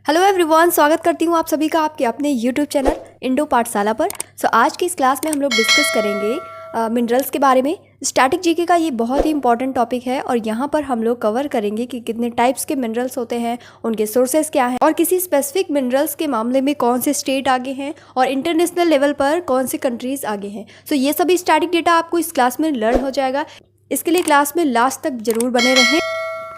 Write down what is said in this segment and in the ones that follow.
Hello everyone, स्वागत करती हूँ आप सभी का आपके अपने यूट्यूब चैनल इंडो पाठशाला पर। आज की इस क्लास में हम लोग डिस्कस करेंगे मिनरल्स के बारे में। स्टैटिक जीके का ये बहुत ही इंपॉर्टेंट टॉपिक है और यहाँ पर हम लोग कवर करेंगे कि कितने टाइप्स के मिनरल्स होते हैं, उनके सोर्सेज क्या हैं और किसी स्पेसिफिक मिनरल्स के मामले में कौन से स्टेट आगे हैं और इंटरनेशनल लेवल पर कौन से कंट्रीज़ आगे हैं। ये सभी स्टैटिक डेटा आपको इस क्लास में लर्न हो जाएगा। इसके लिए क्लास में लास्ट तक ज़रूर बने रहें।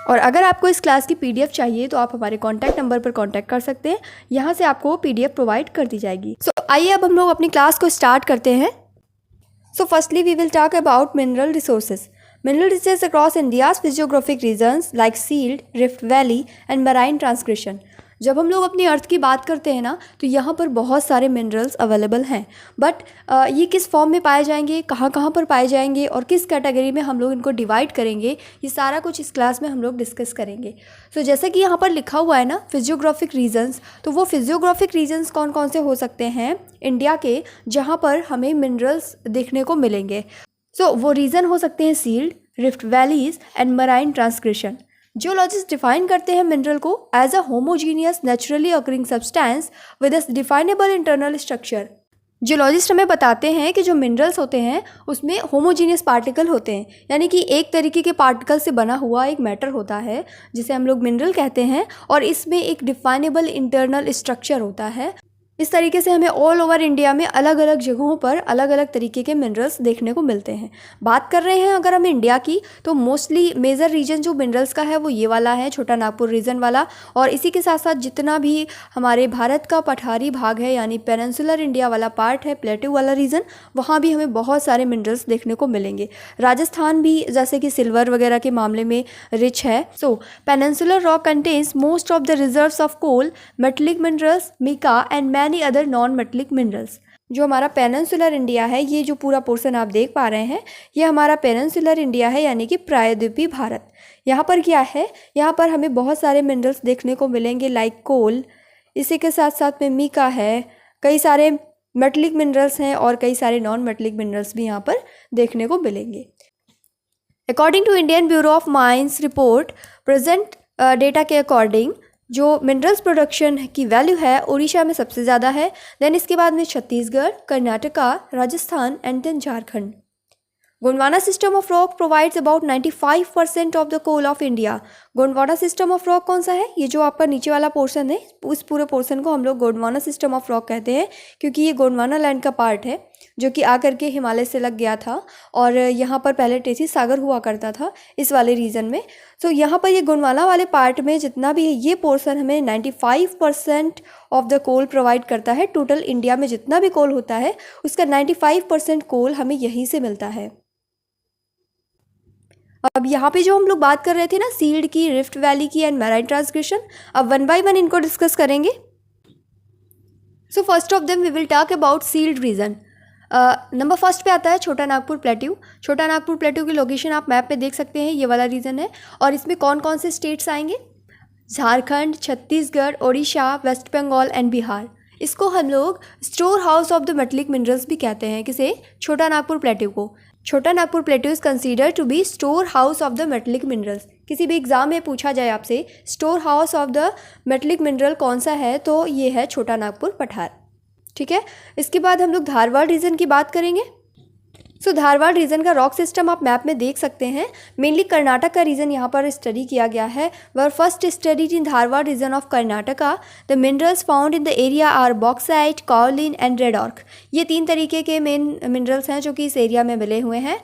और अगर आपको इस क्लास की पीडीएफ चाहिए तो आप हमारे कॉन्टैक्ट नंबर पर कॉन्टैक्ट कर सकते हैं, यहाँ से आपको पीडीएफ प्रोवाइड कर दी जाएगी। आइए अब हम लोग अपनी क्लास को स्टार्ट करते हैं। Firstly we will talk about mineral resources. Mineral resources across India's physiographic regions like shield, rift valley and marine transcription. जब हम लोग अपनी अर्थ की बात करते हैं ना, तो यहाँ पर बहुत सारे मिनरल्स अवेलेबल हैं, बट ये किस फॉर्म में पाए जाएंगे, कहाँ कहाँ पर पाए जाएंगे और किस कैटेगरी में हम लोग इनको डिवाइड करेंगे, ये सारा कुछ इस क्लास में हम लोग डिस्कस करेंगे। जैसे कि यहाँ पर लिखा हुआ है ना फिजियोग्राफिक रीजन्स, तो वो फिजियोग्राफिक रीजन्स कौन कौन से हो सकते हैं इंडिया के जहाँ पर हमें मिनरल्स देखने को मिलेंगे। वो रीजन हो सकते हैं shield, rift valleys and marine transcription. Geologist define करते हैं मिनरल को as a homogeneous naturally occurring substance with a definable internal structure. Geologist हमें बताते हैं कि जो मिनरल्स होते हैं उसमें होमोजीनियस पार्टिकल होते हैं, यानी कि एक तरीके के पार्टिकल से बना हुआ एक मैटर होता है जिसे हम लोग मिनरल कहते हैं, और इसमें एक डिफाइनेबल इंटरनल स्ट्रक्चर होता है। इस तरीके से हमें ऑल ओवर इंडिया में अलग अलग जगहों पर अलग अलग तरीके के मिनरल्स देखने को मिलते हैं। बात कर रहे हैं अगर हम इंडिया की, तो मोस्टली मेजर रीजन जो मिनरल्स का है वो ये वाला है, छोटा नागपुर रीजन वाला। और इसी के साथ साथ जितना भी हमारे भारत का पठारी भाग है यानी पेनिनसुलर इंडिया वाला पार्ट है, प्लेट्यू वाला रीजन, वहाँ भी हमें बहुत सारे मिनरल्स देखने को मिलेंगे। राजस्थान भी जैसे कि सिल्वर वगैरह के मामले में रिच है। Peninsular rock contains most of the reserves of coal, metallic minerals, mica and many other non metallic minerals. जो हमारा पेनिनसुलर इंडिया है, ये जो पूरा पोर्शन आप देख पा रहे हैं, ये हमारा पेनिनसुलर इंडिया है यानी कि प्रायद्वीपीय भारत। यहाँ पर क्या है, यहाँ पर हमें बहुत सारे मिनरल्स देखने को मिलेंगे लाइक कोल, इसी के साथ साथ में मिका है, कई सारे मेटलिक मिनरल्स हैं और कई सारे नॉन मेटलिक मिनरल्स भी यहाँ पर देखने को मिलेंगे। According to Indian Bureau of Mines report present data के अकॉर्डिंग जो मिनरल्स प्रोडक्शन की वैल्यू है उड़ीसा में सबसे ज़्यादा है, देन इसके बाद में Chhattisgarh, Karnataka, Rajasthan and then Jharkhand. Gondwana system of rock provides about 95% of the coal of India. Gondwana system of rock कौन सा है, ये जो आपका नीचे वाला पोर्शन है, उस पूरे पोर्शन को हम लोग गोंडवाना सिस्टम ऑफ रॉक कहते हैं, क्योंकि ये गोंडवाना लैंड का पार्ट है जो कि आकर के हिमालय से लग गया था और यहाँ पर पहले टेथी सागर हुआ करता था इस वाले रीजन में। यहाँ पर ये गोंडवाना वाले पार्ट में जितना भी है ये पोर्शन हमें 95% ऑफ द कोल प्रोवाइड करता है। टोटल इंडिया में जितना भी कोल होता है उसका 95% कोल हमें यहीं से मिलता है। अब यहाँ पे जो हम लोग बात कर रहे थे ना सील्ड की, रिफ्ट वैली की एंड मैराइन ट्रांसक्रिप्शन, अब वन बाय वन इनको डिस्कस करेंगे। First of them we will talk about shield region. Number first पे आता है छोटा नागपुर प्लेट्यू। छोटा नागपुर प्लेट्यू की लोकेशन आप मैप पे देख सकते हैं, ये वाला रीजन है। और इसमें कौन कौन से स्टेट्स आएंगे, झारखंड, छत्तीसगढ़, ओडिशा, वेस्ट बंगाल एंड बिहार। इसको हम लोग store house of the metallic minerals भी कहते हैं। किसे, छोटा नागपुर प्लेट्यू को। Chhota Nagpur plateau is consider to be store house of the metallic minerals. किसी भी एग्जाम में पूछा जाए आपसे store house of the metallic mineral कौन सा है, तो ये है छोटा नागपुर पठार। ठीक है, इसके बाद हम लोग धारवाड़ रीजन की बात करेंगे। धारवाड़ रीजन का रॉक सिस्टम आप मैप में देख सकते हैं। मेनली कर्नाटक का रीजन यहाँ पर स्टडी किया गया है। Were first studied in Dharwad region of Karnataka. The minerals found in the area are bauxite, kaolin and red ऑर्क। ये तीन तरीके के मेन मिनरल्स हैं जो कि इस एरिया में मिले हुए हैं।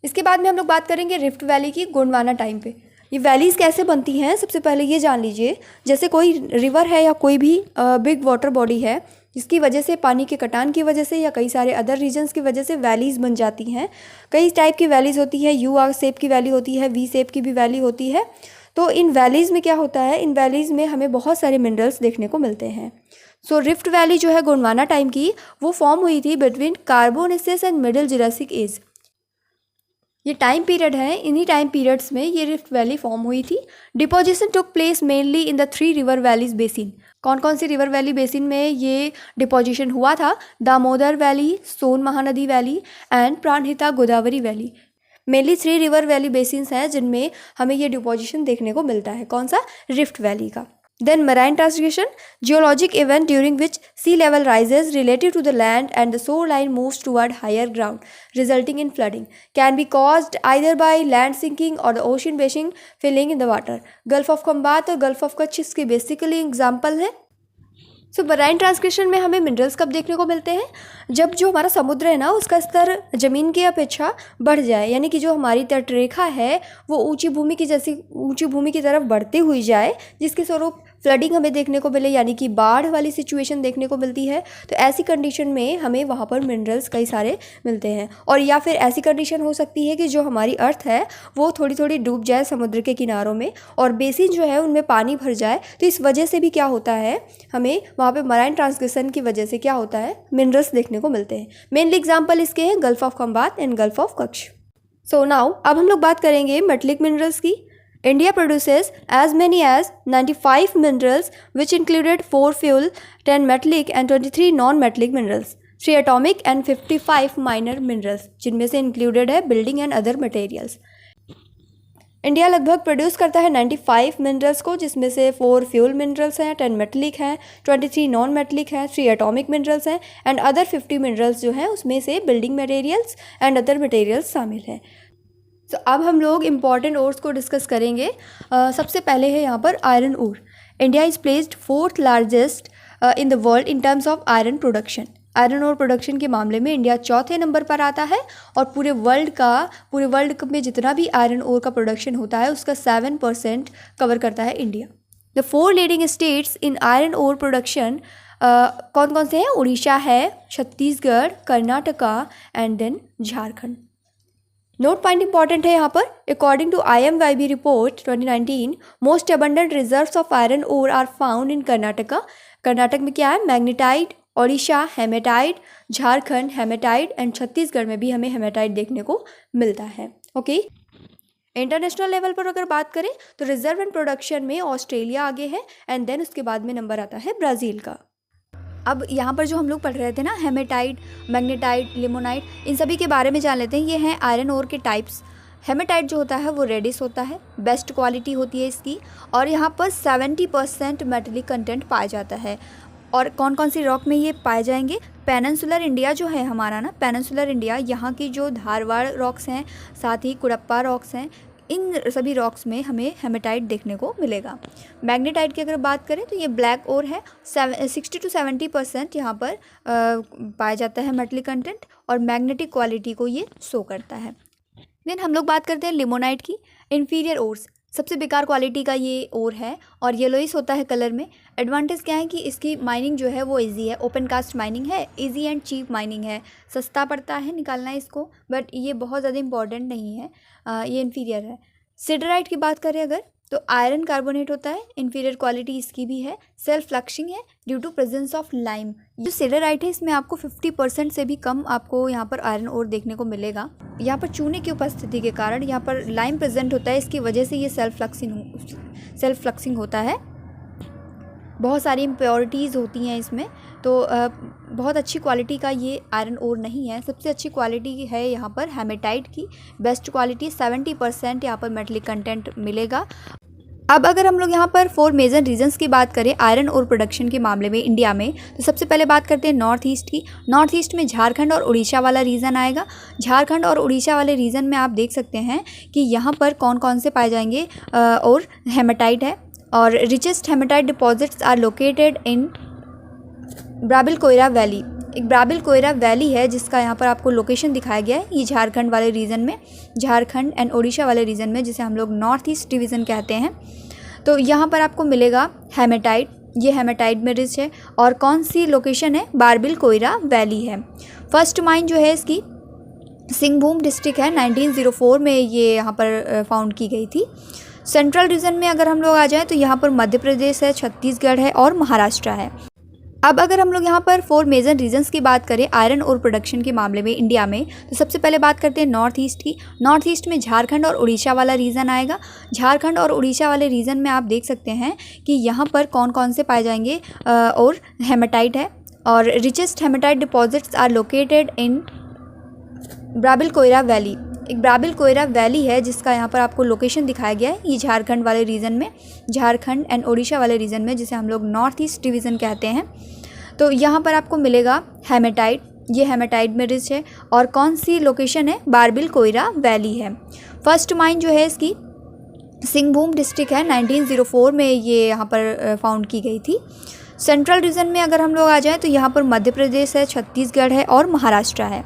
इसके बाद में हम लोग बात करेंगे रिफ्ट वैली की, गोंडवाना टाइम पे। ये वैलीज़ कैसे बनती हैं, सबसे पहले ये जान लीजिए। जैसे कोई रिवर है या कोई भी बिग वाटर बॉडी है, जिसकी वजह से पानी के कटान की वजह से या कई सारे अदर रीजन्स की वजह से वैलीज़ बन जाती हैं। कई टाइप की वैलीज़ होती है, यू आर शेप की वैली होती है, वी शेप की भी वैली होती है। तो इन वैलीज़ में क्या होता है, इन वैलीज़ में हमें बहुत सारे मिनरल्स देखने को मिलते हैं। रिफ्ट वैली जो है गोंडवाना टाइम की, वो फॉर्म हुई थी बिटवीन कार्बोनेसिस एंड मिडिल जुरासिक एज। ये टाइम पीरियड है, इन्हीं टाइम पीरियड्स में ये रिफ्ट वैली फॉर्म हुई थी। Deposition took place mainly in the 3 river valleys basin. कौन कौन सी रिवर वैली बेसिन में ये डिपोजिशन हुआ था, Damodar valley, Son Mahanadi valley and Pranhita Godavari valley. Mainly 3 river valley basins हैं जिनमें हमें ये डिपोजिशन देखने को मिलता है। कौन सा, रिफ्ट वैली का। Then marine transgression, geologic event during which sea level rises relative to the land and the shoreline moves toward higher ground, resulting in flooding. Can be caused either by land sinking or the ocean basin filling in the water. Gulf of Khambat और Gulf of Kutch इसके basically example है। सो marine transcription में हमें minerals कब देखने को मिलते हैं, जब जो हमारा समुद्र है ना उसका स्तर ज़मीन की अपेक्षा बढ़ जाए, यानी कि जो हमारी तटरेखा है वो ऊंची भूमि की तरफ बढ़ती हुई जाए, जिसके स्वरूप फ्लडिंग हमें देखने को मिले, यानी कि बाढ़ वाली सिचुएशन देखने को मिलती है। तो ऐसी कंडीशन में हमें वहाँ पर मिनरल्स कई सारे मिलते हैं। और या फिर ऐसी कंडीशन हो सकती है कि जो हमारी अर्थ है वो थोड़ी थोड़ी डूब जाए समुद्र के किनारों में और बेसिन जो है उनमें पानी भर जाए, तो इस वजह से भी क्या होता है, हमें वहाँ पे मराइन ट्रांसग्रेशन की वजह से क्या होता है, मिनरल्स देखने को मिलते हैं। मेनली एग्जाम्पल इसके हैं gulf of Khambhat and gulf of Kutch. So now अब हम लोग बात करेंगे मेटलिक मिनरल्स की। India produces as many as 95 minerals, which included 4 fuel, 10 metallic and 23 non-metallic minerals, 3 atomic and 55 minor minerals, जिनमें से included है building and other materials। India लगभग प्रोड्यूस करता है 95 मिनरल्स को, जिसमें से 4 फ्यूल मिनरल्स हैं, 10 मेटलिक हैं, 23 नॉन मेटलिक हैं, 3 एटॉमिक मिनरल्स हैं एंड अदर 50 मिनरल्स जो हैं उसमें से building materials and other materials शामिल हैं। तो अब हम लोग इम्पॉर्टेंट ओर्स को डिस्कस करेंगे। सबसे पहले है यहाँ पर iron ore. India is placed 4th largest in the world in terms of iron production. Iron ore production के मामले में इंडिया 4थे नंबर पर आता है और पूरे वर्ल्ड में जितना भी आयरन ओर का प्रोडक्शन होता है उसका 7% कवर करता है India. The 4 leading states in iron ore production कौन कौन से हैं? उड़ीसा है, Chhattisgarh, Karnataka and then Jharkhand. Note point important है यहाँ पर। According to IMYB report 2019, most abundant reserves of iron ore are found in Karnataka. Karnataka में क्या है? Magnetite, Odisha hematite, Jharkhand hematite and Chhattisgarh में भी हमें हेमेटाइट देखने को मिलता है। ओके, इंटरनेशनल लेवल पर अगर बात करें तो रिजर्व एंड प्रोडक्शन में ऑस्ट्रेलिया आगे है एंड देन उसके बाद में नंबर आता है ब्राज़ील का। अब यहाँ पर जो हम लोग पढ़ रहे थे ना, हेमेटाइट, मैग्नेटाइट, लिमोनाइट, इन सभी के बारे में जान लेते हैं। ये हैं आयरन ओर के टाइप्स। हेमेटाइट जो होता है वो रेडिस होता है, बेस्ट क्वालिटी होती है इसकी और यहाँ पर 70% मेटलिक कंटेंट पाया जाता है। और कौन कौन सी रॉक में ये पाए जाएंगे? पेनिनसुलर इंडिया जो है हमारा ना, पेनिनसुलर इंडिया, यहाँ की जो धारवाड़ रॉक्स हैं, साथ ही कुड़प्पा रॉक्स हैं, इन सभी रॉक्स में हमें हेमेटाइट देखने को मिलेगा। मैग्नेटाइट की अगर बात करें तो ये ब्लैक ओर है, 60 to 70% यहाँ पर पाया जाता है मेटलिक कंटेंट और मैग्नेटिक क्वालिटी को ये शो करता है। देन हम लोग बात करते हैं लिमोनाइट की। इन्फीरियर ओर्स, सबसे बेकार क्वालिटी का ये ओर है और येलोइश होता है कलर में। एडवांटेज क्या है कि इसकी माइनिंग जो है वो इजी है, ओपन कास्ट माइनिंग है, इजी एंड चीप माइनिंग है, सस्ता पड़ता है निकालना इसको, बट ये बहुत ज़्यादा इंपॉर्टेंट नहीं है, ये इन्फीरियर है। सिडराइट की बात करें अगर तो आयरन कार्बोनेट होता है, इन्फीरियर क्वालिटी इसकी भी है, सेल्फ फ्लक्सिंग है due to presence of lime. जो सिडराइट है इसमें आपको 50% से भी कम आपको यहाँ पर आयरन ओर देखने को मिलेगा। यहाँ पर चूने की उपस्थिति के कारण यहाँ पर लाइम प्रेजेंट होता है, इसकी वजह से ये सेल्फ फ्लक्सिंग होता है। बहुत सारी इम्प्योरिटीज़ होती हैं इसमें, तो बहुत अच्छी क्वालिटी का ये आयरन ओर नहीं है। सबसे अच्छी क्वालिटी है यहाँ पर हेमेटाइट की, बेस्ट क्वालिटी, 70% यहाँ पर मेटलिक कंटेंट मिलेगा। अब अगर हम लोग यहाँ पर 4 मेजर रीजन्स की बात करें आयरन ओर प्रोडक्शन के मामले में इंडिया में, तो सबसे पहले बात करते हैं नॉर्थ ईस्ट की। नॉर्थ ईस्ट में झारखंड और उड़ीसा वाला रीजन आएगा। झारखंड और उड़ीसा वाले रीजन में आप देख सकते हैं कि यहाँ पर कौन कौन से पाए जाएंगे और हेमेटाइट है। और richest hematite deposits are located in Barabil Koira valley. एक ब्राबिल कोयरा वैली है जिसका यहाँ पर आपको लोकेशन दिखाया गया है, ये झारखंड वाले रीजन में, झारखंड एंड ओडिशा वाले रीजन में, जिसे हम लोग नॉर्थ ईस्ट डिवीज़न कहते हैं। तो यहाँ पर आपको मिलेगा हेमेटाइट, ये हेमेटाइट में रिच है। और कौन सी लोकेशन है? बारबिल कोयरा वैली है। फर्स्ट माइन जो है इसकी सिंहभूम डिस्ट्रिक्ट है, 1904 में ये यहाँ पर फाउंड की गई थी। सेंट्रल रीजन में अगर हम लोग आ जाएँ तो यहाँ पर मध्य प्रदेश है, छत्तीसगढ़ है और महाराष्ट्र है। अब अगर हम लोग यहाँ पर 4 मेजर रीजन्स की बात करें आयरन ओर प्रोडक्शन के मामले में इंडिया में, तो सबसे पहले बात करते हैं नॉर्थ ईस्ट की। नॉर्थ ईस्ट में झारखंड और उड़ीसा वाला रीजन आएगा। झारखंड और उड़ीसा वाले रीजन में आप देख सकते हैं कि यहाँ पर कौन कौन से पाए जाएंगे और हेमेटाइट है। और richest hematite deposits are located in Barabil Koira valley. एक ब्राबिल कोयरा वैली है जिसका यहाँ पर आपको लोकेशन दिखाया गया है। ये झारखंड वाले रीजन में, झारखंड एंड ओडिशा वाले रीजन में, जिसे हम लोग नॉर्थ ईस्ट डिवीज़न कहते हैं। तो यहाँ पर आपको मिलेगा हेमेटाइट, ये हेमेटाइट में रिच है। और कौन सी लोकेशन है? बारबिल कोयरा वैली है। फर्स्ट माइन जो है इसकी सिंहभूम डिस्ट्रिक्ट है, 1904 में ये यहाँ पर फाउंड की गई थी। सेंट्रल रीजन में अगर हम लोग आ जाएँ तो यहाँ पर मध्य प्रदेश है, छत्तीसगढ़ है और महाराष्ट्र है।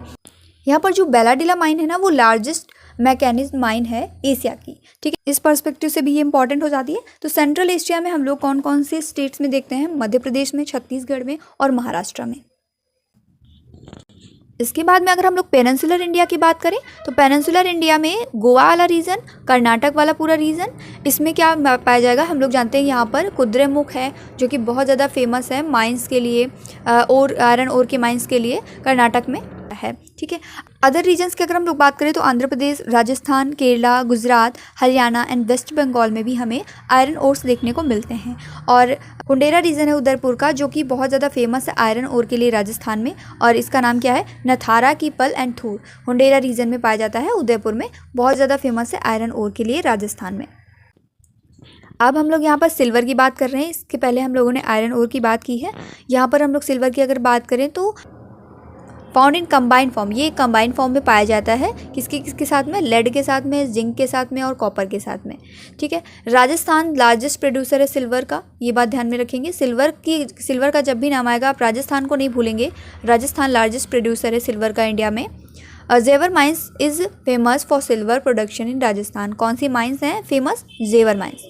यहाँ पर जो बेलाडीला माइन है ना, वो लार्जेस्ट मैकेनिज्म माइन है एशिया की, ठीक है। इस पर्सपेक्टिव से भी ये इंपॉर्टेंट हो जाती है। तो सेंट्रल एशिया में हम लोग कौन कौन से स्टेट्स में देखते हैं? मध्य प्रदेश में, छत्तीसगढ़ में और महाराष्ट्र में। इसके बाद में अगर हम लोग पेनिनसुलर इंडिया की बात करें तो पेनिनसुलर इंडिया में गोवा वाला रीजन, कर्नाटक वाला पूरा रीजन, इसमें क्या पाया जाएगा? हम लोग जानते हैं यहाँ पर कुद्रेमुख है जो कि बहुत ज़्यादा फेमस है माइंस के लिए, और आयरन ओर के माइंस के लिए कर्नाटक में है, ठीक है। अदर रीजन्स की अगर हम लोग बात करें तो आंध्र प्रदेश, राजस्थान, केरला, गुजरात, हरियाणा एंड वेस्ट बंगाल में भी हमें आयरन ओर्स देखने को मिलते हैं। और कुंडेरा रीजन है उदयपुर का, जो कि बहुत ज़्यादा फेमस है आयरन ओर के लिए राजस्थान में, और इसका नाम क्या है? नथारा की पल एंड थूर, कुंडेरा रीजन में पाया जाता है, उदयपुर में, बहुत ज़्यादा फेमस है आयरन ओर के लिए राजस्थान में। अब हम लोग यहाँ पर सिल्वर की बात कर रहे हैं। इसके पहले हम लोगों ने आयरन ओर की बात की है। यहाँ पर हम लोग सिल्वर की अगर बात करें तो फाउंड इन कंबाइंड फॉर्म, ये कंबाइंड फॉर्म में पाया जाता है। किसके साथ में? लेड के साथ में, जिंक के साथ में और कॉपर के साथ में, ठीक है। राजस्थान लार्जेस्ट प्रोड्यूसर है सिल्वर का, ये बात ध्यान में रखेंगे। सिल्वर का जब भी नाम आएगा आप राजस्थान को नहीं भूलेंगे। राजस्थान लार्जेस्ट प्रोड्यूसर है सिल्वर का इंडिया में। Zawar mines is famous for silver production in Rajasthan. कौन सी माइंस हैं फेमस? जेवर माइंस।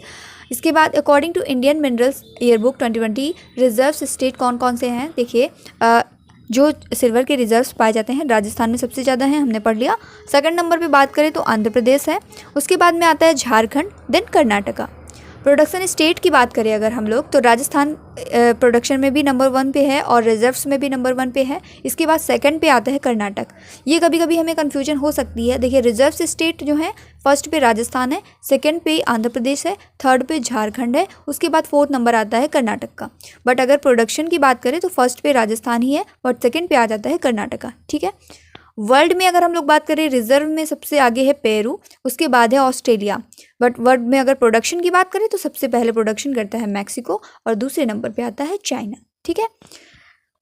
इसके बाद according to Indian minerals yearbook 2020 reserve state कौन कौन से हैं? देखिए, जो सिल्वर के रिजर्व्स पाए जाते हैं राजस्थान में सबसे ज़्यादा हैं, हमने पढ़ लिया। सेकंड नंबर पे बात करें तो आंध्र प्रदेश है, उसके बाद में आता है Jharkhand, then Karnataka. Production state की बात करें अगर हम लोग तो राजस्थान प्रोडक्शन में भी नंबर 1 पे है और रिजर्व्स में भी नंबर 1 पे है। इसके बाद सेकंड पे आता है कर्नाटक। ये कभी कभी हमें कन्फ्यूजन हो सकती है। देखिए, रिजर्व्स स्टेट जो है फर्स्ट पे राजस्थान है, सेकंड पे आंध्र प्रदेश है, थर्ड पे झारखंड है, उसके बाद फोर्थ नंबर आता है कर्नाटक का। बट अगर प्रोडक्शन की बात करें तो फर्स्ट पे राजस्थान ही है, बट सेकेंड पे आ जाता है कर्नाटका, ठीक है। वर्ल्ड में अगर हम लोग बात करें रिजर्व में सबसे आगे है पेरू, उसके बाद है ऑस्ट्रेलिया। बट वर्ल्ड में अगर प्रोडक्शन की बात करें तो सबसे पहले प्रोडक्शन करता है मैक्सिको और दूसरे नंबर पे आता है चाइना, ठीक है।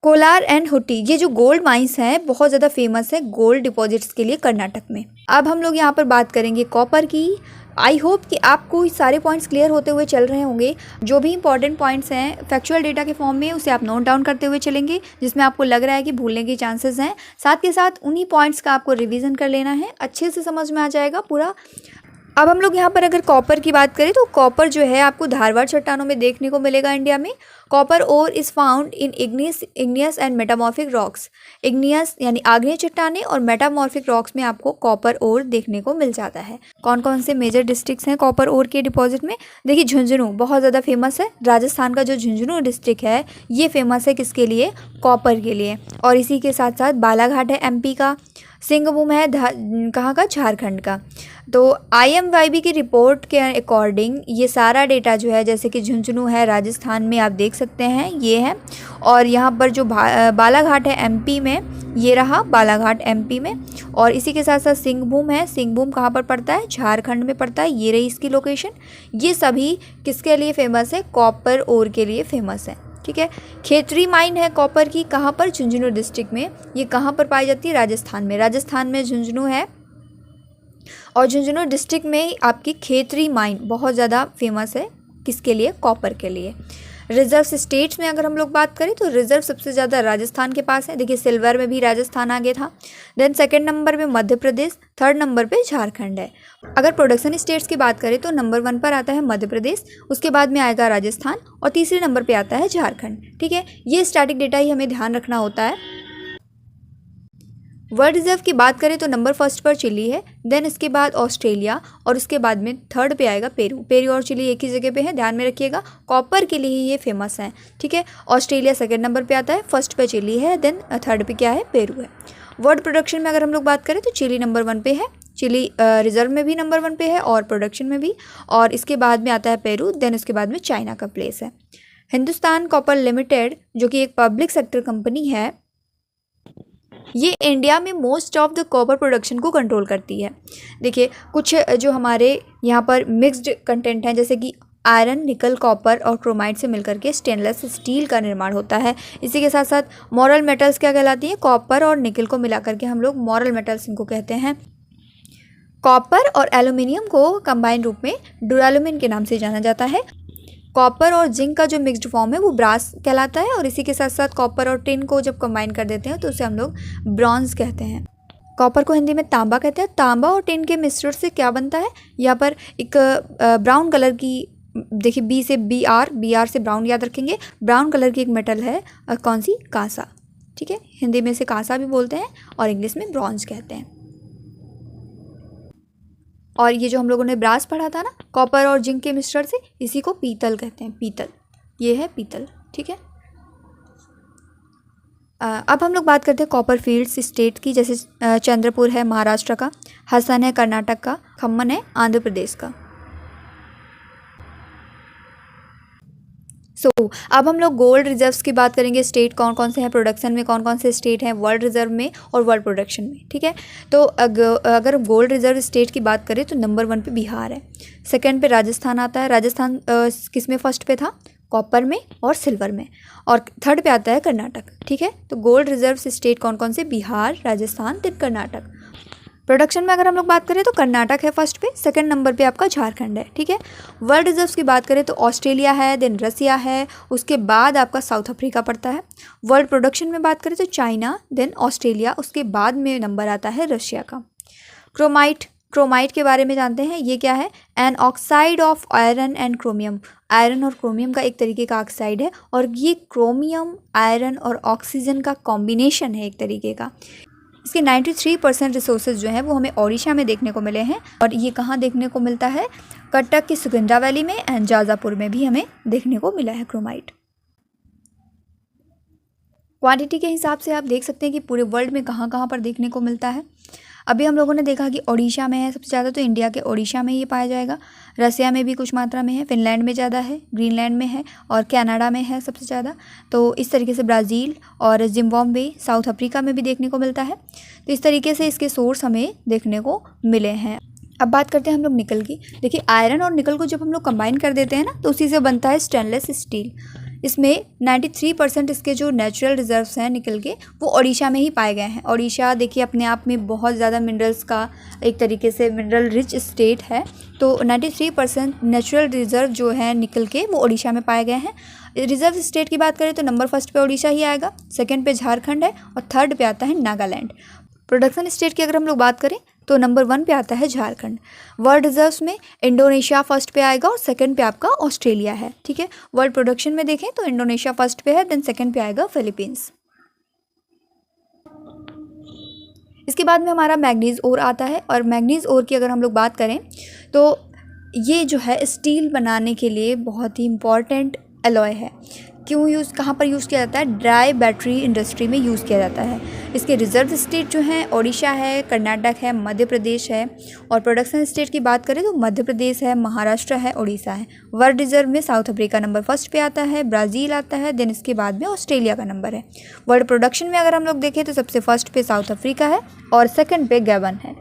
कोलार एंड हुट्टी, ये जो गोल्ड माइंस हैं बहुत ज़्यादा फेमस है गोल्ड डिपॉजिट्स के लिए कर्नाटक में। अब हम लोग यहाँ पर बात करेंगे कॉपर की। आई होप कि आपको सारे पॉइंट्स क्लियर होते हुए चल रहे होंगे। जो भी इंपॉर्टेंट पॉइंट्स हैं फैक्चुअल डेटा के फॉर्म में उसे आप नोट डाउन करते हुए चलेंगे, जिसमें आपको लग रहा है कि भूलने के चांसेस हैं। साथ के साथ उन्हीं पॉइंट्स का आपको रिवीजन कर लेना है, अच्छे से समझ में आ जाएगा पूरा। अब हम लोग यहाँ पर अगर कॉपर की बात करें तो कॉपर जो है आपको धारवाड़ चट्टानों में देखने को मिलेगा इंडिया में। Copper ore is found in igneous and metamorphic rocks. Igneous यानी आग्नेय चट्टानें और मेटामॉर्फिक रॉक्स में आपको कॉपर ओर देखने को मिल जाता है। कौन कौन से मेजर डिस्ट्रिक्ट्स हैं कॉपर ओर के डिपॉजिट में? देखिए, झुंझुनू बहुत ज़्यादा फेमस है। राजस्थान का जो झुंझुनू डिस्ट्रिक्ट है ये फेमस है किसके लिए? कॉपर के लिए। और इसी के साथ साथ बालाघाट है एमपी का, सिंहभूम है कहाँ का? झारखंड का। तो IMYB की रिपोर्ट के अकॉर्डिंग ये सारा डेटा जो है, जैसे कि झुंझुनू है राजस्थान में आप देख सकते हैं ये है, और यहाँ पर जो बालाघाट है MP में, ये रहा बालाघाट MP में। और इसी के साथ साथ सिंहभूम है, सिंहभूम कहाँ पर पड़ता है? झारखंड में पड़ता है, ये रही इसकी लोकेशन। ये सभी किसके लिए फेमस है? कॉपर ओर के लिए फेमस है, ठीक है। खेतरी माइन है कॉपर की, कहाँ पर? झुंझुनू डिस्ट्रिक्ट में। ये कहाँ पर पाई जाती है? राजस्थान में। राजस्थान में झुंझुनू है और झुंझुनू डिस्ट्रिक्ट में आपकी खेतरी माइन बहुत ज़्यादा फेमस है, किसके लिए? कॉपर के लिए। रिजर्व स्टेट्स में अगर हम लोग बात करें तो रिजर्व सबसे ज़्यादा राजस्थान के पास है। देखिए, सिल्वर में भी राजस्थान आगे था। देन सेकंड नंबर पे मध्य प्रदेश, थर्ड नंबर पे झारखंड है। अगर प्रोडक्शन स्टेट्स की बात करें तो नंबर 1 पर आता है मध्य प्रदेश, उसके बाद में आएगा राजस्थान और तीसरे नंबर पे आता है झारखंड, ठीक है। ये स्टैटिक डेटा ही हमें ध्यान रखना होता है। वर्ल्ड रिजर्व की बात करें तो नंबर 1 पर चिली है, देन इसके बाद ऑस्ट्रेलिया और उसके बाद में थर्ड पे आएगा पेरू। पेरू और चिली एक ही जगह पे है, ध्यान में रखिएगा। कॉपर के लिए ही ये फेमस है, ठीक है। ऑस्ट्रेलिया सेकंड नंबर पे आता है, फर्स्ट पे चिली है, देन थर्ड पे क्या है? पेरू है। वर्ल्ड प्रोडक्शन में अगर हम लोग बात करें तो चिली नंबर 1 पे है। चिली रिजर्व में भी नंबर 1 पे है और प्रोडक्शन में भी, और इसके बाद में आता है पेरू, देन उसके बाद में चाइना का प्लेस है। हिंदुस्तान कॉपर लिमिटेड जो कि एक पब्लिक सेक्टर कंपनी है, ये इंडिया में most of the copper production को कंट्रोल करती है। देखिए कुछ जो हमारे यहाँ पर मिक्स्ड कंटेंट हैं, जैसे कि आयरन, निकल, कॉपर और क्रोमाइट से मिलकर के स्टेनलेस स्टील का निर्माण होता है। इसी के साथ साथ मॉरल मेटल्स क्या कहलाती हैं? कॉपर और निकल को मिलाकर के हम लोग मॉरल मेटल्स इनको कहते हैं। कॉपर और एल्यूमिनियम को कंबाइंड रूप में डुरालुमिन के नाम से जाना जाता है। कॉपर और जिंक का जो मिक्स्ड फॉर्म है वो ब्रास कहलाता है, और इसी के साथ साथ कॉपर और टिन को जब कंबाइन कर देते हैं तो उसे हम लोग ब्रॉन्ज कहते हैं। कॉपर को हिंदी में तांबा कहते हैं। तांबा और टिन के मिश्रण से क्या बनता है? यहाँ पर एक ब्राउन कलर की, देखिए बी से बी आर से ब्राउन याद रखेंगे। ब्राउन कलर की एक मेटल है, कौन सी? कांसा। ठीक है, हिंदी में इसे कांसा भी बोलते हैं और इंग्लिश में ब्रॉन्ज कहते हैं। और ये जो हम लोगों ने ब्रास पढ़ा था ना, कॉपर और जिंक के मिश्रण से, इसी को पीतल कहते हैं। पीतल, ये है पीतल। ठीक है, अब हम लोग बात करते हैं कॉपर फील्ड्स स्टेट की, जैसे चंद्रपुर है महाराष्ट्र का, हसन है कर्नाटक का, खम्मन है आंध्र प्रदेश का। अब हम लोग गोल्ड रिजर्व्स की बात करेंगे। स्टेट कौन कौन से हैं, प्रोडक्शन में कौन कौन से स्टेट हैं, वर्ल्ड रिजर्व में और वर्ल्ड प्रोडक्शन में। ठीक है, तो अगर गोल्ड रिजर्व स्टेट की बात करें तो नंबर 1 पे बिहार है, सेकंड पे राजस्थान आता है। राजस्थान किस में फर्स्ट पे था? कॉपर में और सिल्वर में। और थर्ड पे आता है कर्नाटक। ठीक है, तो गोल्ड रिजर्व स्टेट कौन कौन से? बिहार, राजस्थान, फिर कर्नाटक। प्रोडक्शन में अगर हम लोग बात करें तो कर्नाटक है फर्स्ट पे, सेकंड नंबर पे आपका झारखंड है। ठीक है, वर्ल्ड रिजर्व्स की बात करें तो ऑस्ट्रेलिया है, देन रसिया है, उसके बाद आपका साउथ अफ्रीका पड़ता है। वर्ल्ड प्रोडक्शन में बात करें तो चाइना, देन ऑस्ट्रेलिया, उसके बाद में नंबर आता है रशिया का। क्रोमाइट के बारे में जानते हैं, ये क्या है? An oxide of iron and chromium. Iron और क्रोमियम का एक तरीके का ऑक्साइड है, और ये क्रोमियम, आयरन और ऑक्सीजन का कॉम्बिनेशन है एक तरीके का। इसके 93% रिसोर्सेज जो हैं वो हमें ओडिशा में देखने को मिले हैं, और ये कहाँ देखने को मिलता है? कटक की सुगंधा वैली में एंड जाजापुर में भी हमें देखने को मिला है क्रोमाइट। क्वांटिटी के हिसाब से आप देख सकते हैं कि पूरे वर्ल्ड में कहाँ कहाँ पर देखने को मिलता है। अभी हम लोगों ने देखा कि ओडिशा में है सबसे ज़्यादा, तो इंडिया के ओडिशा में ये पाया जाएगा। रसिया में भी कुछ मात्रा में है, फिनलैंड में ज़्यादा है, ग्रीनलैंड में है, और कनाडा में है सबसे ज़्यादा। तो इस तरीके से ब्राज़ील और जिम्बाब्वे, साउथ अफ्रीका में भी देखने को मिलता है। तो इस तरीके से इसके सोर्स हमें देखने को मिले हैं। अब बात करते हैं हम लोग निकल की। देखिए आयरन और निकल को जब हम लोग कंबाइन कर देते हैं ना, तो उसी से बनता है स्टेनलेस स्टील। इसमें 93% इसके जो नेचुरल रिजर्व्स हैं निकल के, वो ओडिशा में ही पाए गए हैं। ओडिशा देखिए अपने आप में बहुत ज़्यादा मिनरल्स का एक तरीके से मिनरल रिच स्टेट है, तो 93% नेचुरल रिजर्व जो है निकल के वो ओडिशा में पाए गए हैं। रिजर्व स्टेट की बात करें तो नंबर 1 पे ओडिशा ही आएगा, सेकंड पे झारखंड है, और थर्ड पे आता है नागालैंड। प्रोडक्शन स्टेट की अगर हम लोग बात करें तो नंबर 1 पे आता है झारखंड। वर्ल्ड रिजर्व्स में इंडोनेशिया फर्स्ट पे आएगा, और सेकंड पे आपका ऑस्ट्रेलिया है। ठीक है, वर्ल्ड प्रोडक्शन में देखें तो इंडोनेशिया फर्स्ट पे है, देन सेकंड पे आएगा फिलीपींस। इसके बाद में हमारा मैग्नीज ओर आता है, और मैग्नीज ओर की अगर हम लोग बात करें तो ये जो है स्टील बनाने के लिए बहुत ही इम्पॉर्टेंट एलॉय है। कहाँ पर यूज़ किया जाता है? ड्राई बैटरी इंडस्ट्री में यूज़ किया जाता है। इसके रिजर्व स्टेट जो हैं ओडिशा है, कर्नाटक है, मध्य प्रदेश है, और प्रोडक्शन स्टेट की बात करें तो मध्य प्रदेश है, महाराष्ट्र है, उड़ीसा है। वर्ल्ड रिजर्व में साउथ अफ्रीका नंबर 1 पे आता है, ब्राज़ील आता है, देन इसके बाद में ऑस्ट्रेलिया का नंबर है। वर्ल्ड प्रोडक्शन में अगर हम लोग देखें तो सबसे फर्स्ट पे साउथ अफ्रीका है, और सेकंड पे गैबन है।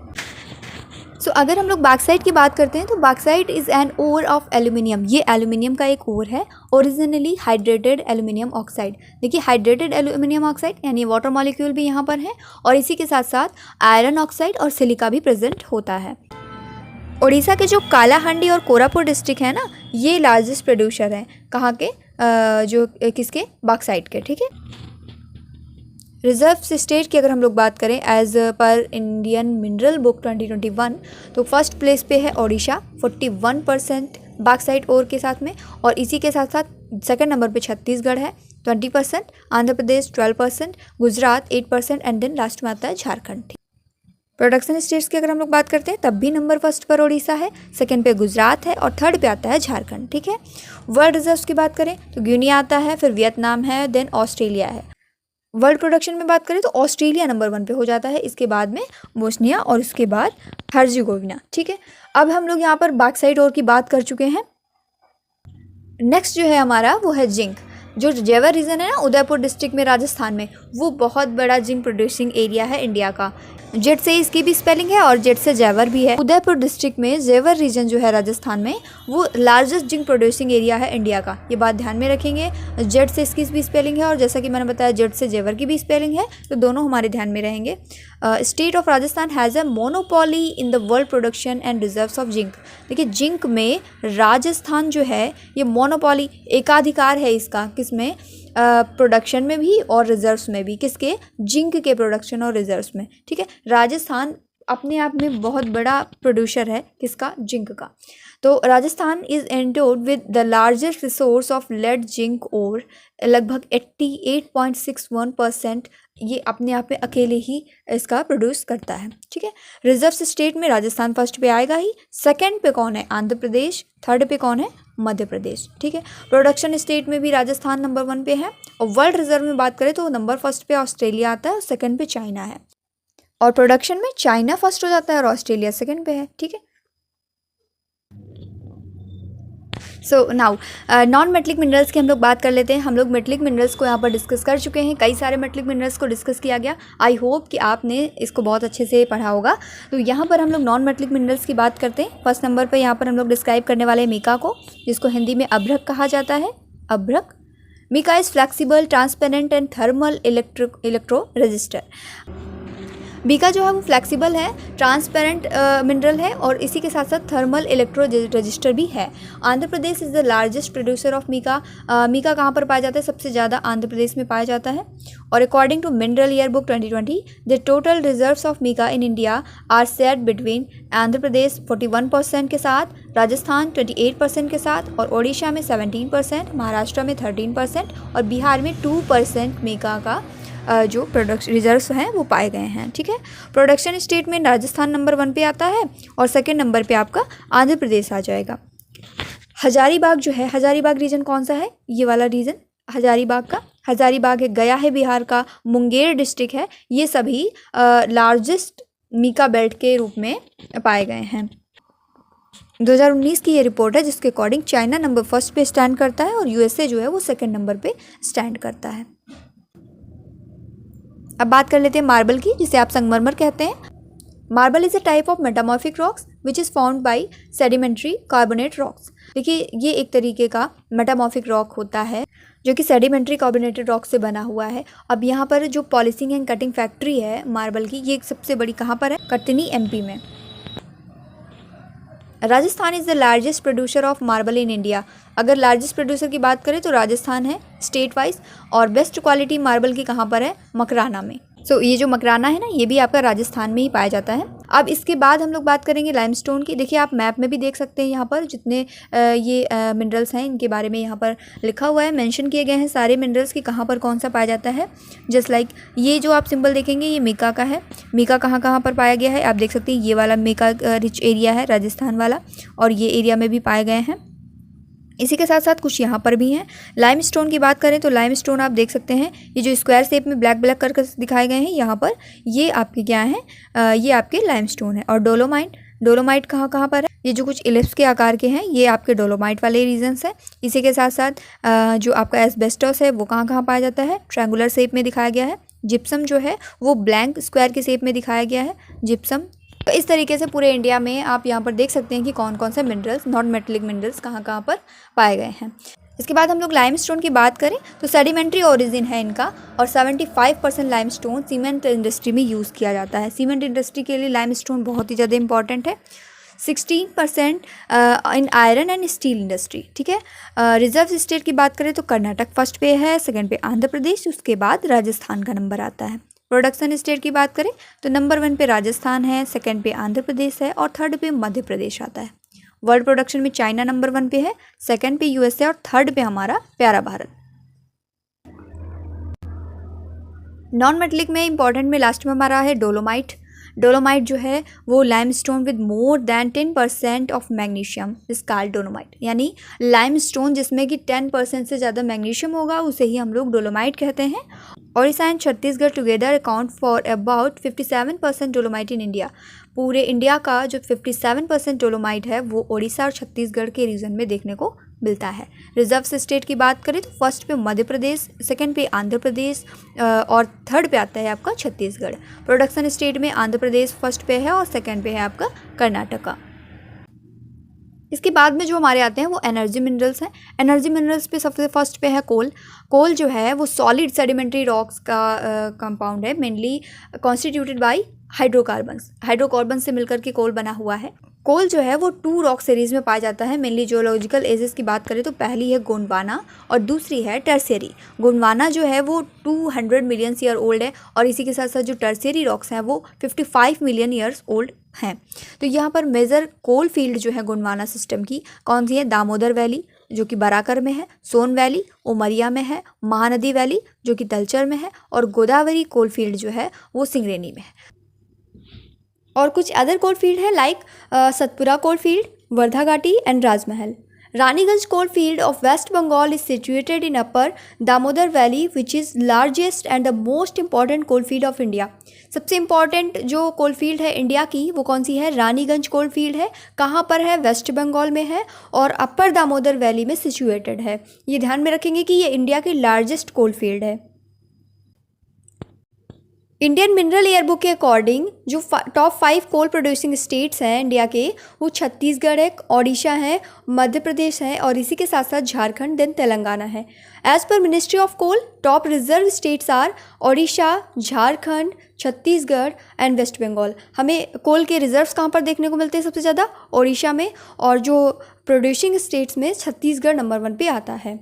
अगर हम लोग बॉक्साइट की बात करते हैं तो bauxite is an ore of aluminium. ये एल्यूमिनियम का एक ओर है, ओरिजिनली हाइड्रेटेड एल्यूमिनियम ऑक्साइड। देखिए हाइड्रेटेड एल्यूमिनियम ऑक्साइड यानी वाटर मॉलिक्यूल भी यहाँ पर है, और इसी के साथ साथ आयरन ऑक्साइड और सिलिका भी प्रेजेंट होता है। उड़ीसा के जो कालाहांडी और कोरापुट डिस्ट्रिक्ट है ना, ये लार्जेस्ट प्रोड्यूसर हैं। कहाँ के? जो किसके? बॉक्साइट के। ठीक है, रिजर्व स्टेट की अगर हम लोग बात करें as per Indian mineral book 2021, तो फर्स्ट प्लेस पे है ओडिशा 41% बॉक्साइट ओर के साथ में, और इसी के साथ साथ सेकंड नंबर पे छत्तीसगढ़ है 20%, Andhra Pradesh 12%, Gujarat 8%, and then last में आता है झारखंड। प्रोडक्शन स्टेट्स की अगर हम लोग बात करते हैं तब भी नंबर 1 पर ओडिशा है, सेकंड पे गुजरात है, और थर्ड पे आता है झारखंड। ठीक है, वर्ल्ड रिजर्व्स की बात करें तो गिनिया आता है, फिर वियतनाम है, देन ऑस्ट्रेलिया है। वर्ल्ड प्रोडक्शन में बात करें तो ऑस्ट्रेलिया नंबर 1 पे हो जाता है, इसके बाद में बोस्निया, और उसके बाद हर्जिगोविना। ठीक है, अब हम लोग यहाँ पर बॉक्साइट ओर की बात कर चुके हैं। नेक्स्ट जो है हमारा वो है जिंक। जो जेवर रीजन है ना उदयपुर डिस्ट्रिक्ट में राजस्थान में, वो बहुत बड़ा जिंक प्रोड्यूसिंग एरिया है इंडिया का। जेड से इसकी भी स्पेलिंग है और जेड से जेवर भी है। उदयपुर डिस्ट्रिक्ट में जेवर रीजन जो है राजस्थान में, वो लार्जेस्ट जिंक प्रोड्यूसिंग एरिया है इंडिया का। ये बात ध्यान में रखेंगे। जेड से इसकी भी स्पेलिंग है और जैसा कि मैंने बताया जेड से जेवर की भी स्पेलिंग है, तो दोनों हमारे ध्यान में रहेंगे। State of Rajasthan has a monopoly in the world production and reserves of zinc. देखिए जिंक में राजस्थान जो है ये मोनोपोली, एकाधिकार है इसका, किसमें, प्रोडक्शन में भी और रिजर्व्स में भी। किसके, जिंक के प्रोडक्शन और रिजर्व्स में। ठीक है, राजस्थान अपने आप में बहुत बड़ा प्रोड्यूसर है, किसका, जिंक का। तो Rajasthan is endowed with the largest resource of lead zinc और लगभग 88.61% ये अपने आप में अकेले ही इसका प्रोड्यूस करता है। ठीक है, रिजर्व स्टेट में राजस्थान फर्स्ट पे आएगा ही। सेकंड पे कौन है, आंध्र प्रदेश। थर्ड पे कौन है, मध्य प्रदेश। ठीक है, प्रोडक्शन स्टेट में भी राजस्थान नंबर 1 पे है। और वर्ल्ड रिजर्व में बात करें तो नंबर फर्स्ट पे ऑस्ट्रेलिया आता है और सेकंड पे चाइना है। और प्रोडक्शन में चाइना फर्स्ट हो जाता है और ऑस्ट्रेलिया सेकंड पे है। ठीक है, so now non metallic minerals की हम लोग बात कर लेते हैं। हम लोग मेटलिक मिनरल्स को यहाँ पर डिस्कस कर चुके हैं, कई सारे मेटलिक मिनरल्स को डिस्कस किया गया। आई होप कि आपने इसको बहुत अच्छे से पढ़ा होगा। तो यहाँ पर हम लोग नॉन मेटलिक मिनरल्स की बात करते हैं। फर्स्ट नंबर पर यहाँ पर हम लोग डिस्क्राइब करने वाले हैं मीका को, जिसको हिंदी में अभ्रक कहा जाता है। अभ्रक। Mica is flexible, transparent and thermal electro register. Mica जो है वो फ्लेक्सिबल है, ट्रांसपेरेंट मिनरल है और इसी के साथ साथ थर्मल इलेक्ट्रो रजिस्टर भी है। Andhra Pradesh is the largest producer of mica. Mica कहाँ पर पाया जाता है, सबसे ज़्यादा आंध्र प्रदेश में पाया जाता है। और according to mineral year book 2020 the total reserves of mica in India are set between Andhra Pradesh 41% के साथ, राजस्थान 28% के साथ और ओडिशा में 17%, महाराष्ट्र में 13% और बिहार में 2% मीका का जो प्रोडक्शन रिजर्व्स हैं वो पाए गए हैं। ठीक है, प्रोडक्शन स्टेट में राजस्थान नंबर 1 पे आता है और सेकंड नंबर पे आपका आंध्र प्रदेश आ जाएगा। हजारीबाग जो है, हजारीबाग रीजन कौन सा है, ये वाला रीजन हजारीबाग का। हजारीबाग है, गया है बिहार का, मुंगेर डिस्ट्रिक्ट है, ये सभी लार्जेस्ट मीका बेल्ट के रूप में पाए गए हैं। 2019 की ये रिपोर्ट है जिसके अकॉर्डिंग चाइना नंबर 1 पे स्टैंड करता है और यूएसए जो है वो सेकंड नंबर पे स्टैंड करता है। अब बात कर लेते हैं मार्बल की, जिसे आप संगमरमर कहते हैं। Marble is a type of metamorphic rocks which is found by sedimentary carbonate rocks. देखिए ये एक तरीके का मेटामॉर्फिक रॉक होता है जो कि सेडिमेंट्री कार्बोनेटेड रॉक से बना हुआ है। अब यहाँ पर जो पॉलिशिंग एंड कटिंग फैक्ट्री है मार्बल की, ये सबसे बड़ी कहाँ पर है, कटनी एमपी में। Rajasthan is the largest producer of marble in India. अगर लार्जेस्ट प्रोड्यूसर की बात करें तो राजस्थान है स्टेट वाइज, और बेस्ट क्वालिटी मार्बल की कहाँ पर है, मकराना में। सो ये जो मकराना है ना, ये भी आपका राजस्थान में ही पाया जाता है। अब इसके बाद हम लोग बात करेंगे लाइमस्टोन की। देखिए आप मैप में भी देख सकते हैं, यहाँ पर जितने ये मिनरल्स हैं इनके बारे में यहाँ पर लिखा हुआ है, मेंशन किए गए हैं सारे मिनरल्स की कहाँ पर कौन सा पाया जाता है। जस्ट लाइक ये जो आप सिंबल देखेंगे ये मीका का है। मीका कहाँ कहाँ पर पाया गया है आप देख सकते हैं, ये वाला मीका रिच एरिया है राजस्थान वाला, और ये एरिया में भी पाए गए हैं। इसी के साथ साथ कुछ यहाँ पर भी हैं। लाइमस्टोन की बात करें तो लाइमस्टोन आप देख सकते हैं, ये जो स्क्वायर शेप में ब्लैक ब्लैक करके दिखाए गए हैं यहाँ पर, ये आपके क्या हैं, ये आपके लाइमस्टोन है। और डोलोमाइट, डोलोमाइट कहाँ कहाँ पर है, ये जो कुछ इलिप्स के आकार के हैं ये आपके डोलोमाइट वाले रीजन्स हैं। इसी के साथ साथ जो आपका एस्बेस्टोस है वो कहाँ कहाँ पाया जाता है, ट्रायंगुलर शेप में दिखाया गया है। जिप्सम जो है वो ब्लैंक स्क्वायर के शेप में दिखाया गया है, जिप्सम। तो इस तरीके से पूरे इंडिया में आप यहाँ पर देख सकते हैं कि कौन कौन से मिनरल्स, नॉन मेटलिक मिनरल्स कहाँ कहाँ पर पाए गए हैं। इसके बाद हम लोग लाइमस्टोन की बात करें तो सेडिमेंट्री ओरिजिन है इनका, और 75% लाइमस्टोन सीमेंट इंडस्ट्री में यूज़ किया जाता है। सीमेंट इंडस्ट्री के लिए लाइमस्टोन बहुत ही ज़्यादा इंपॉर्टेंट है। 16% इन आयरन एंड स्टील इंडस्ट्री। ठीक है, रिजर्व स्टेट की बात करें तो कर्नाटक फर्स्ट पे है, सेकंड पे आंध्र प्रदेश, उसके बाद राजस्थान का नंबर आता है। प्रोडक्शन स्टेट की बात करें तो नंबर 1 पे राजस्थान है, सेकंड पे आंध्र प्रदेश है और थर्ड पे मध्य प्रदेश आता है। वर्ल्ड प्रोडक्शन में चाइना नंबर 1 पे है, सेकंड पे यूएसए और थर्ड पे हमारा प्यारा भारत। नॉन मेटलिक में इंपॉर्टेंट में लास्ट में हमारा है डोलोमाइट। डोलोमाइट जो है वो limestone with more than 10% of magnesium is called dolomite. यानी लाइमस्टोन जिसमें कि 10% से ज़्यादा मैग्नीशियम होगा उसे ही हम लोग डोलोमाइट कहते हैं। Odisha and Chhattisgarh together account for about 57% dolomite in India. पूरे इंडिया का जो 57% डोलोमाइट है वो ओडिशा और छत्तीसगढ़ के रीजन में देखने को मिलता है। रिजर्व स्टेट की बात करें तो फर्स्ट पे मध्य प्रदेश, सेकंड पे आंध्र प्रदेश और थर्ड पे आता है आपका छत्तीसगढ़। प्रोडक्शन स्टेट में आंध्र प्रदेश फर्स्ट पे है और सेकंड पे है आपका कर्नाटका। इसके बाद में जो हमारे आते हैं वो एनर्जी मिनरल्स हैं। एनर्जी मिनरल्स पे सबसे फर्स्ट पे है कोल। कोल जो है वो सॉलिड सेडिमेंट्री रॉक्स का कंपाउंड है, मेनली कॉन्स्टिट्यूटेड बाय हाइड्रोकार्बन से मिलकर के कोल बना हुआ है। कोल जो है वो 2 रॉक सीरीज में पाया जाता है। मेनली जियोलॉजिकल एजेस की बात करें तो पहली है गोंडवाना और दूसरी है टर्शियरी। गोंडवाना जो है वो 200 मिलियन ईयर ओल्ड है और इसी के साथ साथ जो टर्शियरी रॉक्स हैं वो 55 मिलियन ईयर्स ओल्ड हैं। तो यहाँ पर मेजर कोल फील्ड जो है गोंडवाना सिस्टम की कौन सी है? दामोदर वैली जो कि बराकर में है, सोन वैली उमरिया में है, महानदी वैली जो कि तलचर में है और गोदावरी कोल फील्ड जो है वो सिंगरेनी में है। और कुछ अदर कोल फील्ड है like Satpura coal field, Wardha घाटी and Rajmahal. Raniganj coal field of West Bengal is situated in upper Damodar valley which is largest and the most important coal field of India. सबसे इंपॉर्टेंट जो कोल फील्ड है इंडिया की वो कौन सी है? Raniganj coal field है। कहाँ पर है? वेस्ट बंगाल में है और अपर दामोदर वैली में सिचुएटेड है। ये ध्यान में रखेंगे कि ये इंडिया की लार्जेस्ट कोल फील्ड है। इंडियन मिनरल ईयरबुक के अकॉर्डिंग जो टॉप 5 कोल प्रोड्यूसिंग स्टेट्स हैं इंडिया के वो छत्तीसगढ़ है, ओडिशा है, मध्य प्रदेश है और इसी के साथ साथ झारखंड देन तेलंगाना है। As per ministry of coal top reserve states are Odisha, Jharkhand, Chhattisgarh and West Bengal. हमें कोल के रिजर्व्स कहाँ पर देखने को मिलते हैं सबसे ज़्यादा? ओडिशा में, और जो प्रोड्यूसिंग स्टेट्स में छत्तीसगढ़ नंबर 1 पे आता है।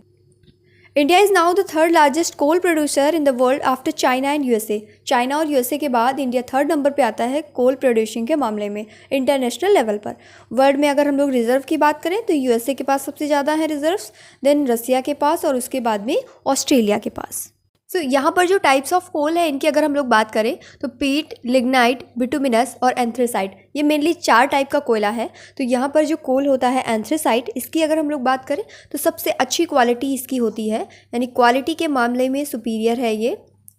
India is now the third largest coal producer in the world after China and USA. China और यूएसए के बाद इंडिया थर्ड नंबर पे आता है कोल प्रोड्यूसिंग के मामले में इंटरनेशनल लेवल पर। वर्ल्ड में अगर हम लोग रिजर्व की बात करें तो यूएसए के पास सबसे ज़्यादा है रिजर्व्स, देन रसिया के पास और उसके बाद में ऑस्ट्रेलिया के पास। सो यहाँ पर जो टाइप्स ऑफ कोल है इनकी अगर हम लोग बात करें तो पीट, लिग्नाइट, बिटुमिनस और एंथ्रेसाइट, ये मेनली 4 टाइप का कोयला है। तो यहाँ पर जो कोल होता है एंथ्रेसाइट, इसकी अगर हम लोग बात करें तो सबसे अच्छी क्वालिटी इसकी होती है, यानी क्वालिटी के मामले में सुपीरियर है ये।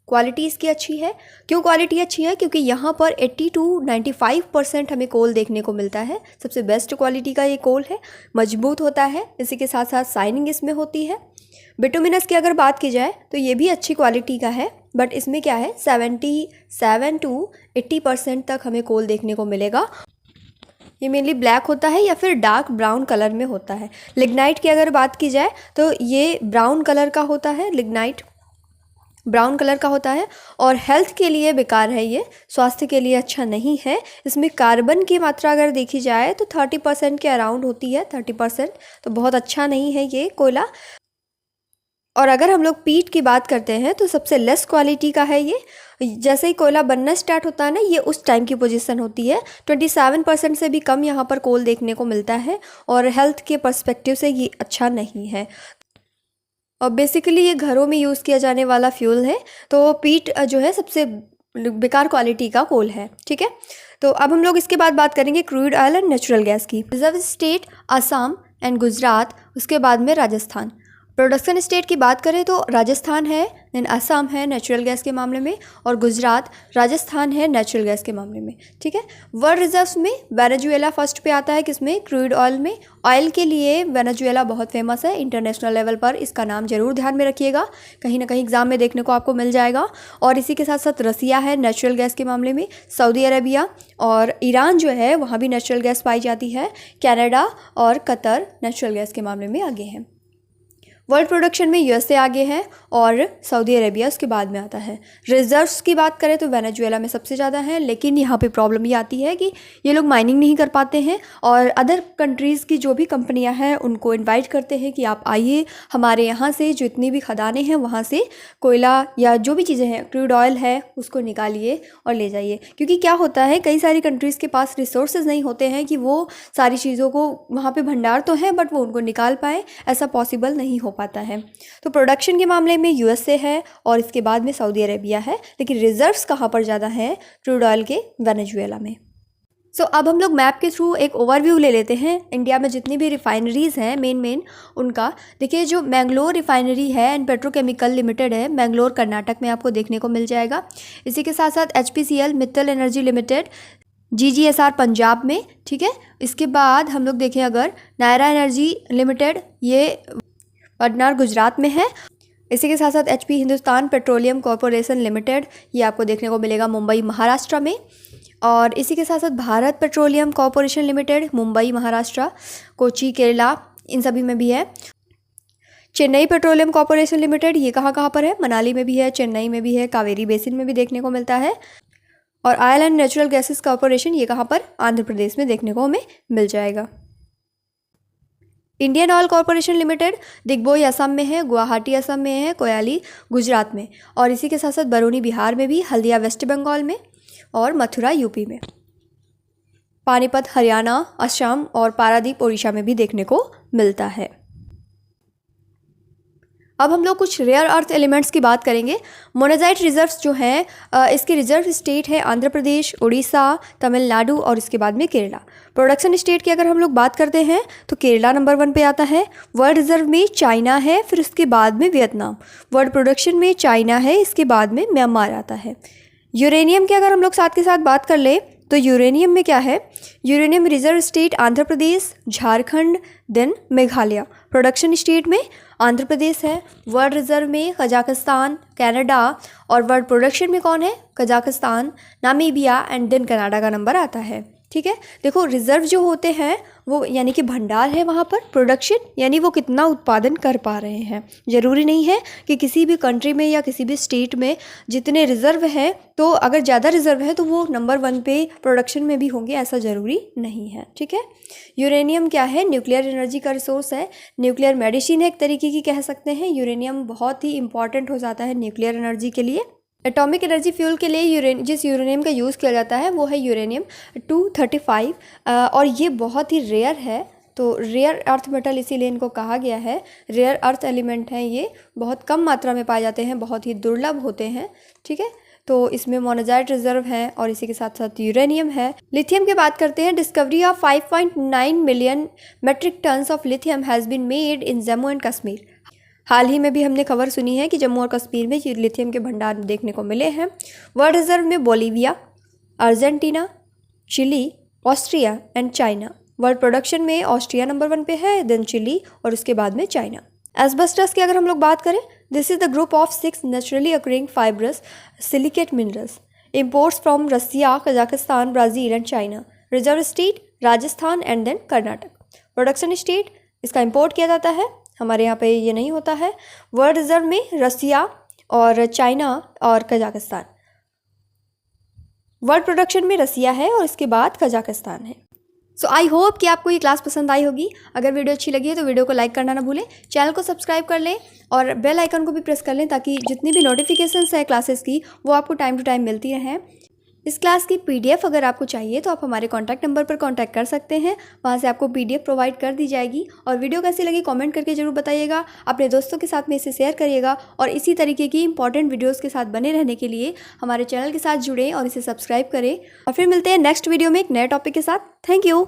क्वालिटी इसकी अच्छी है। क्यों क्वालिटी अच्छी है? क्योंकि यहाँ पर 80 to 95% हमें कोल देखने को मिलता है। सबसे बेस्ट क्वालिटी का ये कोल है, मजबूत होता है, इसी के साथ साथ शाइनिंग इसमें होती है। बिटुमिनस की अगर बात की जाए तो ये भी अच्छी क्वालिटी का है, बट इसमें क्या है 77 to 80% तक हमें कोल देखने को मिलेगा। ये मेनली ब्लैक होता है या फिर डार्क ब्राउन कलर में होता है। लिग्नाइट की अगर बात की जाए तो ये ब्राउन कलर का होता है, लिग्नाइट ब्राउन कलर का होता है और हेल्थ के लिए बेकार है, ये स्वास्थ्य के लिए अच्छा नहीं है। इसमें कार्बन की मात्रा अगर देखी जाए तो 30% के अराउंड होती है, 30%, तो बहुत अच्छा नहीं है ये कोयला। और अगर हम लोग पीट की बात करते हैं तो सबसे लेस क्वालिटी का है ये। जैसे ही कोयला बनना स्टार्ट होता है ना, ये उस टाइम की पोजीशन होती है। 27% से भी कम यहाँ पर कोल देखने को मिलता है और हेल्थ के पर्सपेक्टिव से ये अच्छा नहीं है। और बेसिकली ये घरों में यूज़ किया जाने वाला फ्यूल है, तो पीट जो है सबसे बेकार क्वालिटी का कोल है। ठीक है, तो अब हम लोग इसके बाद बात करेंगे crude oil and natural gas की। Reserve state Assam and Gujarat, उसके बाद में राजस्थान। प्रोडक्शन स्टेट की बात करें तो राजस्थान है, देन असम है नेचुरल गैस के मामले में, और गुजरात, राजस्थान है नेचुरल गैस के मामले में। ठीक है, वर्ल्ड रिजर्व्स में वेनेजुएला फर्स्ट पे आता है, किसमें? क्रूड ऑयल में। ऑयल के लिए वेनेजुएला बहुत फेमस है इंटरनेशनल लेवल पर, इसका नाम जरूर ध्यान में रखिएगा, कहीं ना कहीं एग्जाम में देखने को आपको मिल जाएगा। और इसी के साथ साथ रसिया है नेचुरल गैस के मामले में, सऊदी अरेबिया और ईरान जो है वहाँ भी नेचुरल गैस पाई जाती है, कनाडा और कतर नेचुरल गैस के मामले में आगे हैं। वर्ल्ड प्रोडक्शन में यूएसए आगे है और सऊदी अरेबिया उसके बाद में आता है। रिजर्व्स की बात करें तो वेनेजुएला में सबसे ज़्यादा है, लेकिन यहाँ पे प्रॉब्लम ये आती है कि ये लोग माइनिंग नहीं कर पाते हैं और अदर कंट्रीज़ की जो भी कंपनियाँ हैं उनको इनवाइट करते हैं कि आप आइए हमारे यहाँ से जो इतनी भी खदानें हैं वहाँ से कोयला या जो भी चीज़ें हैं, क्रूड ऑयल है, उसको निकालिए और ले जाइए। क्योंकि क्या होता है, कई सारी कंट्रीज़ के पास रिसोर्सेज नहीं होते हैं कि वो सारी चीज़ों को, वहाँ पे भंडार तो है बट वो उनको निकाल पाएँ, ऐसा पॉसिबल नहीं हो पाता है। तो प्रोडक्शन के मामले में यूएसए है और इसके बाद में सऊदी अरेबिया है, लेकिन रिजर्व्स कहाँ पर ज़्यादा है? क्रूड ऑयल के वेनेजुएला में। सो अब हम लोग मैप के थ्रू एक ओवरव्यू ले लेते हैं इंडिया में जितनी भी रिफाइनरीज़ हैं मेन उनका। देखिए, जो मैंगलोर रिफाइनरी है एंड पेट्रोकेमिकल लिमिटेड है, मैंगलोर कर्नाटक में आपको देखने को मिल जाएगा। इसी के साथ साथ HPCL Mittal energy limited, GGSR Punjab में, ठीक है। इसके बाद हम लोग देखें अगर नायरा एनर्जी लिमिटेड, ये वडनगर गुजरात में है। इसी के साथ साथ HP Hindustan petroleum corporation limited, ये आपको देखने को मिलेगा मुंबई महाराष्ट्र में। और इसी के साथ साथ Bharat petroleum corporation limited Mumbai Maharashtra, Kochi Kerala, इन सभी में भी है। चेन्नई पेट्रोलियम कॉरपोरेशन लिमिटेड, ये कहाँ पर है? मनाली में भी है, चेन्नई में भी है, कावेरी बेसिन में भी देखने को मिलता है। और oil and natural gases corporation, ये कहाँ पर? आंध्र प्रदेश में देखने को हमें मिल जाएगा। Indian oil corporation limited Digboi Assam में है, गुवाहाटी असम में है, कोयाली गुजरात में, और इसी के साथ साथ बरौनी बिहार में भी, हल्दिया वेस्ट बंगाल में, और मथुरा यूपी में। पानीपत हरियाणा, असम और पारादीप उड़ीसा में भी देखने को मिलता है। अब हम लोग कुछ रेयर अर्थ एलिमेंट्स की बात करेंगे। मोनेजाइट रिजर्व्स जो हैं, इसके रिजर्व स्टेट है आंध्र प्रदेश, उड़ीसा, तमिलनाडु और इसके बाद में केरला। प्रोडक्शन स्टेट की अगर हम लोग बात करते हैं तो केरला नंबर 1 पे आता है। वर्ल्ड रिजर्व में चाइना है, फिर उसके बाद में वियतनाम। वर्ल्ड प्रोडक्शन में चाइना है, इसके बाद में म्यांमार आता है। यूरेनियम की अगर हम लोग साथ के साथ बात कर ले तो यूरेनियम में क्या है? Uranium reserve state Andhra Pradesh, Jharkhand, then Meghalaya. Production state में आंध्र प्रदेश है। वर्ल्ड रिजर्व में कजाकिस्तान, कनाडा, और वर्ल्ड प्रोडक्शन में कौन है? Kazakhstan, Namibia and then Canada का नंबर आता है, ठीक है। देखो रिजर्व जो होते हैं वो यानी कि भंडार है, वहाँ पर प्रोडक्शन यानी वो कितना उत्पादन कर पा रहे हैं। ज़रूरी नहीं है कि किसी भी कंट्री में या किसी भी स्टेट में जितने रिजर्व हैं तो अगर ज़्यादा रिजर्व है तो वो नंबर 1 पे प्रोडक्शन में भी होंगे, ऐसा ज़रूरी नहीं है, ठीक है। यूरेनियम क्या है? न्यूक्लियर एनर्जी का रिसोर्स है, न्यूक्लियर मेडिसिन है एक तरीके की कह सकते हैं। यूरेनियम बहुत ही इंपॉर्टेंट हो जाता है न्यूक्लियर एनर्जी के लिए। एटॉमिक एनर्जी फ्यूल के लिए जिस यूरेनियम का यूज़ किया जाता है वो है यूरेनियम 235, और ये बहुत ही रेयर है। तो रेयर अर्थ मेटल इसीलिए इनको कहा गया है। रेयर अर्थ एलिमेंट हैं, ये बहुत कम मात्रा में पाए जाते हैं, बहुत ही दुर्लभ होते हैं, ठीक है। तो इसमें मोनेजाइट रिजर्व है और इसी के साथ साथ यूरेनियम है। लिथियम की बात करते हैं। Discovery of 5.9 million metric tons of lithium has been made in Jammu and Kashmir. हाल ही में भी हमने खबर सुनी है कि जम्मू और कश्मीर में लिथियम के भंडार देखने को मिले हैं। वर्ल्ड रिजर्व में Bolivia, Argentina, Chile, Austria and China. World production में ऑस्ट्रिया नंबर 1 पे है, देन चिली और उसके बाद में चाइना। एस्बेस्टस की अगर हम लोग बात करें, this is the group of 6 naturally occurring fibrous silicate minerals. Imports from Russia, Kazakhstan, Brazil and China. Reserve state Rajasthan and then Karnataka. Production state इसका इम्पोर्ट किया जाता है, हमारे यहाँ पे ये नहीं होता है। वर्ल्ड रिजर्व में रसिया और चाइना और कजाकिस्तान। वर्ल्ड प्रोडक्शन में रसिया है और इसके बाद कजाकिस्तान है। सो आई होप कि आपको ये क्लास पसंद आई होगी। अगर वीडियो अच्छी लगी है तो वीडियो को लाइक करना ना भूलें, चैनल को सब्सक्राइब कर लें और बेल आइकन को भी प्रेस कर लें ताकि जितनी भी नोटिफिकेशंस है क्लासेस की वो आपको टाइम टू टाइम मिलती रहें। इस क्लास की PDF अगर आपको चाहिए तो आप हमारे कॉन्टैक्ट नंबर पर कॉन्टैक्ट कर सकते हैं, वहाँ से आपको PDF प्रोवाइड कर दी जाएगी। और वीडियो कैसी लगी कमेंट करके ज़रूर बताइएगा, अपने दोस्तों के साथ में इसे शेयर करिएगा और इसी तरीके की इंपॉर्टेंट वीडियोस के साथ बने रहने के लिए हमारे चैनल के साथ जुड़ें और इसे सब्सक्राइब करें। और फिर मिलते हैं नेक्स्ट वीडियो में एक नए टॉपिक के साथ। Thank you.